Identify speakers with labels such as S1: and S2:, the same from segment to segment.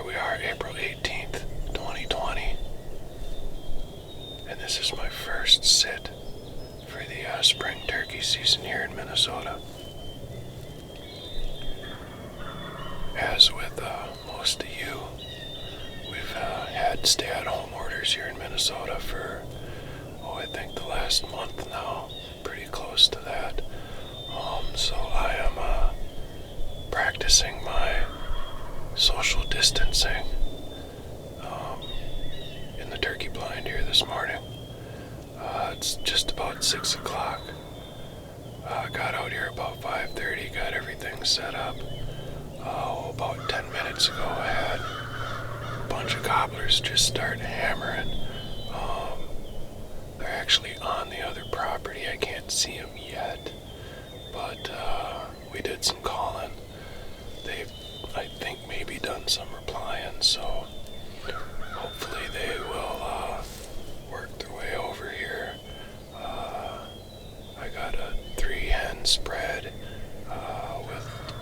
S1: Here we are, April 18th, 2020, and this is my first sit for the spring turkey season here in Minnesota. As with most of you, we've had stay-at-home orders here in Minnesota for, I think the last month now, pretty close to that. So I am practicing my social distancing in the turkey blind here this morning. It's just about 6 o'clock. Got out here about 5:30, got everything set up. About 10 minutes ago I had a bunch of gobblers just start hammering. They're actually on the other property. I can't see them yet, but we did some calling. They've, I think, maybe done some replying, so hopefully they will work their way over here. I got a 3-hen spread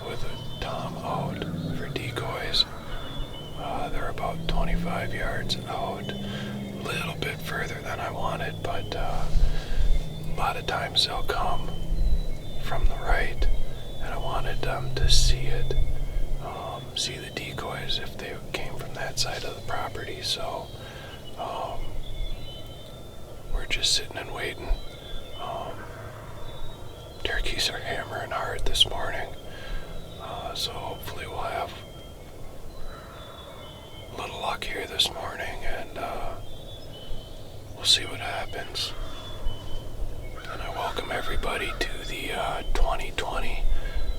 S1: with a tom out for decoys. They're about 25 yards out, a little bit further than I wanted, but a lot of times they'll come from the right, and I wanted them to see it, see the decoys if they came from that side of the property. So we're just sitting and waiting. Turkeys are hammering hard this morning, so hopefully we'll have a little luck here this morning, and we'll see what happens. And I welcome everybody to the 2020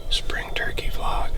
S1: Spring Turkey Vlog.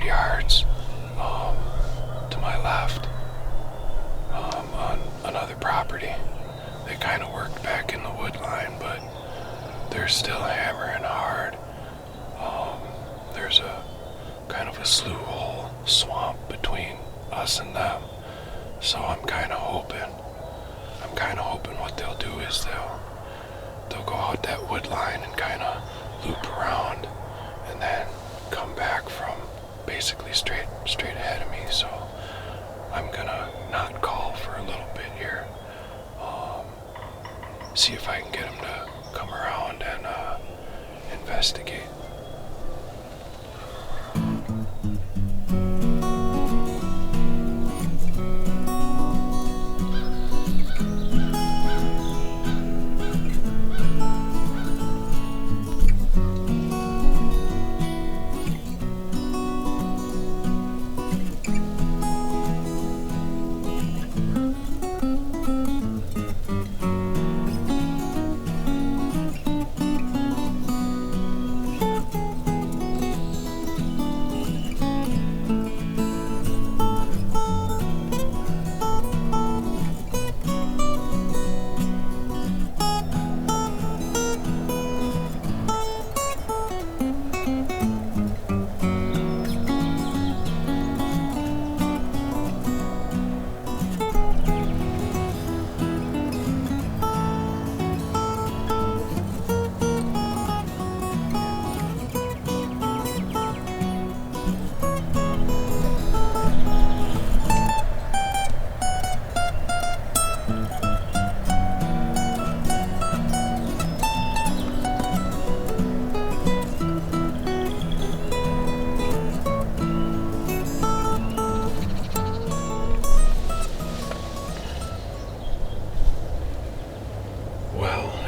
S1: 100 yards to my left on another property. They kind of worked back in the wood line, but they're still hammering hard. There's a kind of a slough hole swamp between us and them. So I'm kind of hoping what they'll do is they'll go out that wood line and kind of loop around and then come back from basically straight ahead of me. So I'm gonna not call for a little bit here. See if I can get them to come around and investigate.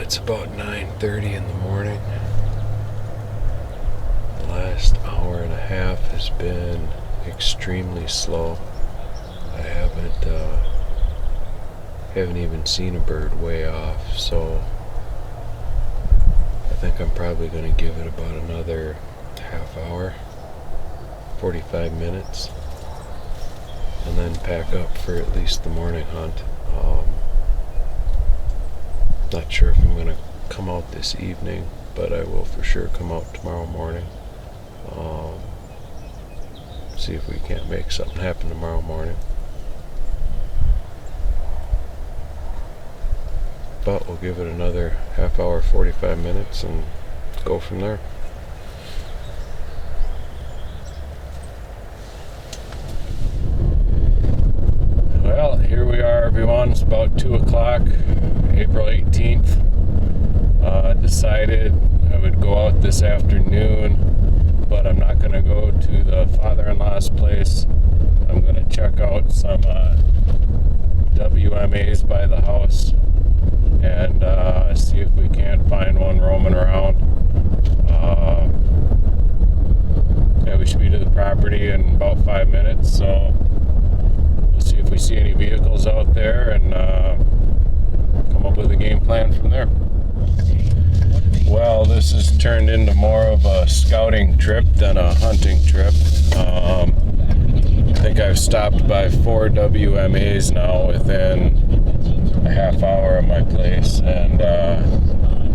S1: It's about 9:30 in the morning. The last hour and a half has been extremely slow. I haven't even seen a bird way off, so I think I'm probably going to give it about another half hour, 45 minutes, and then pack up for at least the morning hunt. Not sure if I'm going to come out this evening, but I will for sure come out tomorrow morning. See if we can't make something happen tomorrow morning. But we'll give it another half hour, 45 minutes, and go from there. Well, here we are, everyone. It's about 2 o'clock, April 18th. Decided I would go out this afternoon, but I'm not going to go to the father-in-law's place. I'm going to check out some WMAs by the house and see if we can't find one roaming around. Yeah, we should be to the property in about 5 minutes, so we'll see if we see any vehicles out there and come up with a game plan from there. Well, this has turned into more of a scouting trip than a hunting trip. I think I've stopped by 4 WMAs now within a half hour of my place, and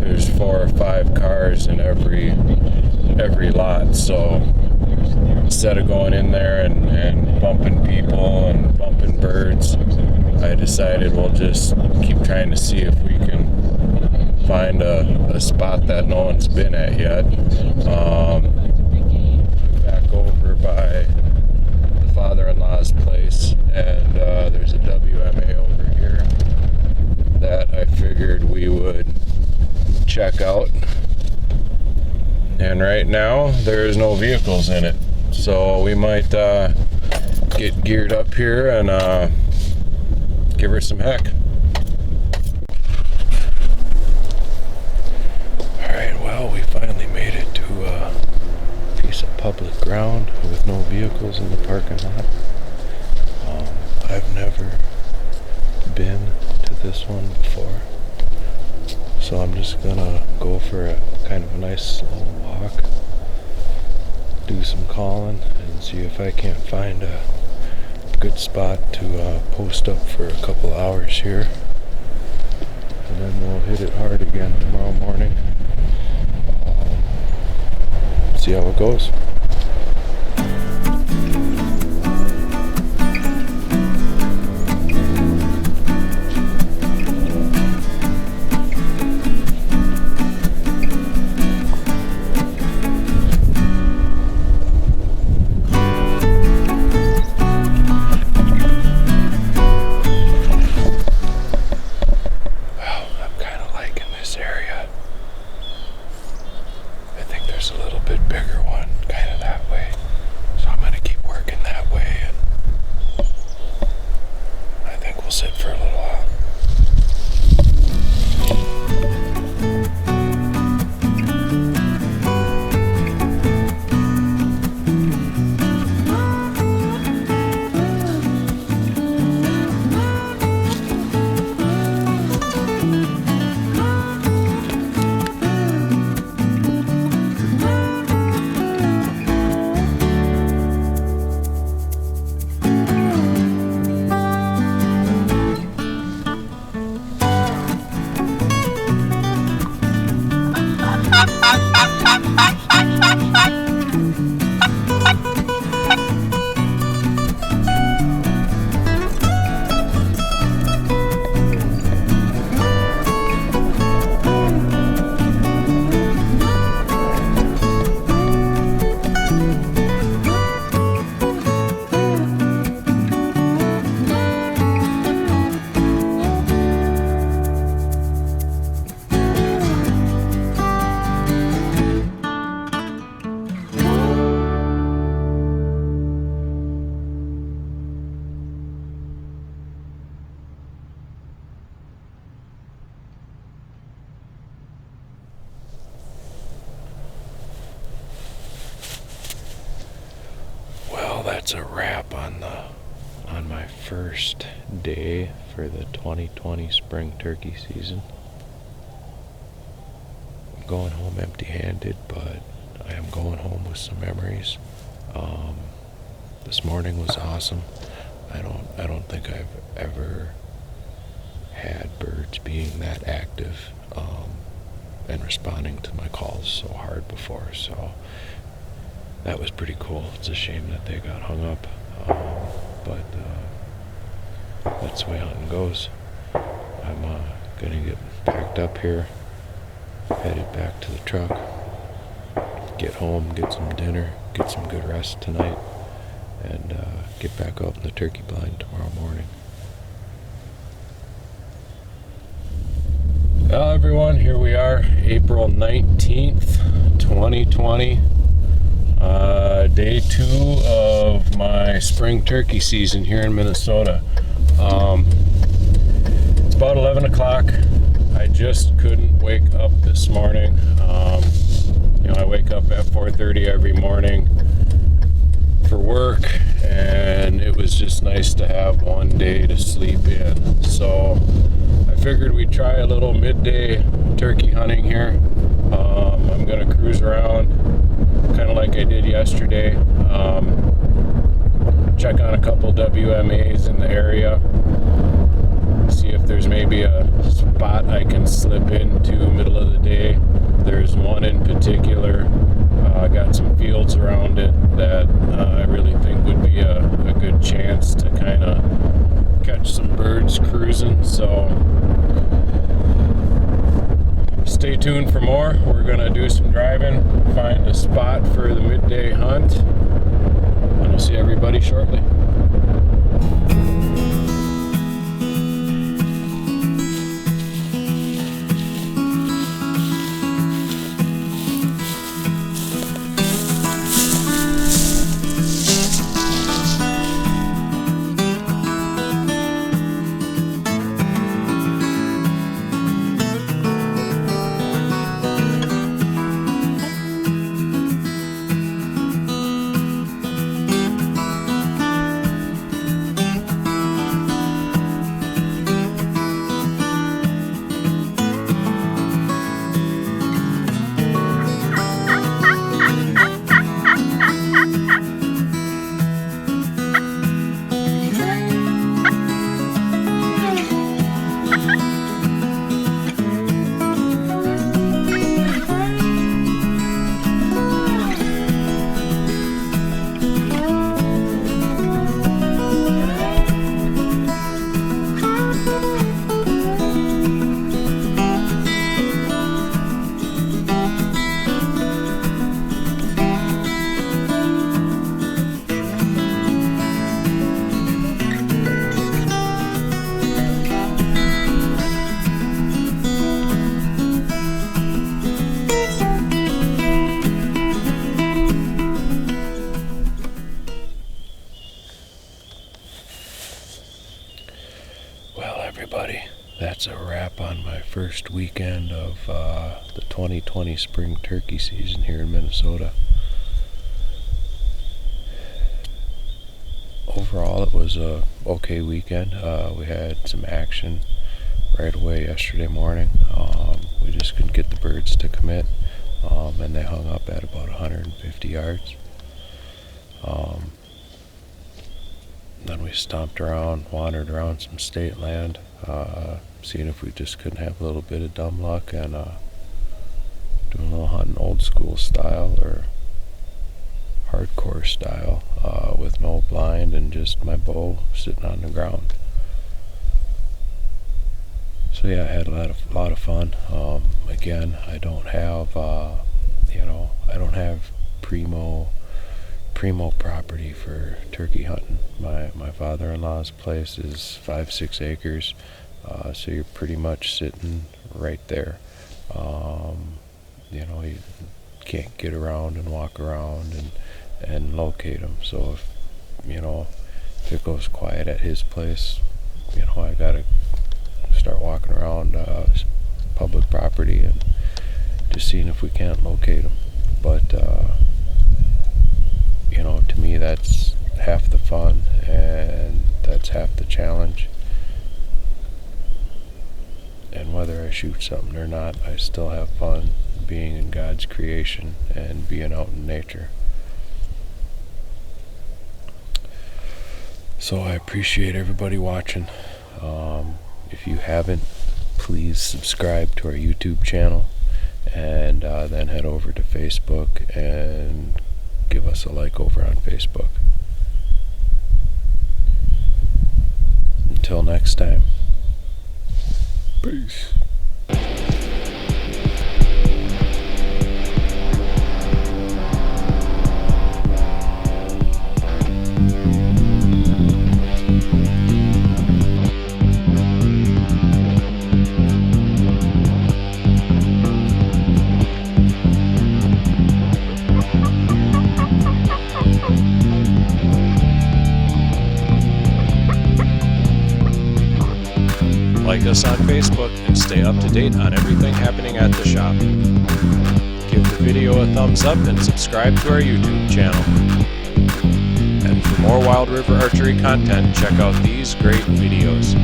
S1: there's 4 or 5 cars in every lot. So instead of going in there and bumping people and bumping birds, I decided we'll just keep trying to see if we can find a spot that no one's been at yet. Back over by the father-in-law's place, and there's a WMA over here that I figured we would check out. And right now there is no vehicles in it, so we might get geared up here and give her some heck. Alright, well, we finally made it to a piece of public ground with no vehicles in the parking lot. I've never been to this one before, so I'm just gonna go for a kind of a nice slow walk, do some calling and see if I can't find a good spot to post up for a couple hours here. And then we'll hit it hard again tomorrow morning. See how it goes. That's a wrap on my first day for the 2020 spring turkey season. I'm going home empty-handed, but I am going home with some memories. This morning was awesome. I don't think I've ever had birds being that active and responding to my calls so hard before. So that was pretty cool. It's a shame that they got hung up, but that's the way hunting goes. I'm gonna get packed up here, headed back to the truck, get home, get some dinner, get some good rest tonight, and get back out in the turkey blind tomorrow morning. Well, everyone, here we are, April 19th, 2020. Day 2 of my spring turkey season here in Minnesota. It's about 11 o'clock. I just couldn't wake up this morning. I wake up at 4:30 every morning for work, and it was just nice to have one day to sleep in. So I figured we'd try a little midday turkey hunting here. I'm going to cruise around kind of like I did yesterday. Check on a couple WMAs in the area, see if there's maybe a spot I can slip into middle of the day. There's one in particular, got some fields around it that I really think would be a good chance to kind of catch some birds cruising. So stay tuned for more. We're gonna do some driving, find a spot for the midday hunt, and we'll see everybody shortly. first weekend of the 2020 spring turkey season here in Minnesota. Overall, it was a okay weekend. We had some action right away yesterday morning. We just couldn't get the birds to commit, and they hung up at about 150 yards. Then we stomped around, wandered around some state land, seeing if we just couldn't have a little bit of dumb luck and doing a little hunting old school style or hardcore style, with no blind and just my bow sitting on the ground. So yeah, I had a lot of fun. Again, I don't have I don't have primo property for turkey hunting. My father-in-law's place is 5-6 acres, so you're pretty much sitting right there. You can't get around and walk around and locate them. So if it goes quiet at his place, I gotta start walking around public property and just seeing if we can't locate them. But to me, that's half the fun and that's half the challenge. And whether I shoot something or not, I still have fun being in God's creation and being out in nature. So I appreciate everybody watching. If you haven't, please subscribe to our YouTube channel, and then head over to Facebook and give us a like over on Facebook. Until next time, peace.
S2: Like us on Facebook and stay up to date on everything happening at the shop. Give the video a thumbs up and subscribe to our YouTube channel. And for more Wild River Archery content, check out these great videos.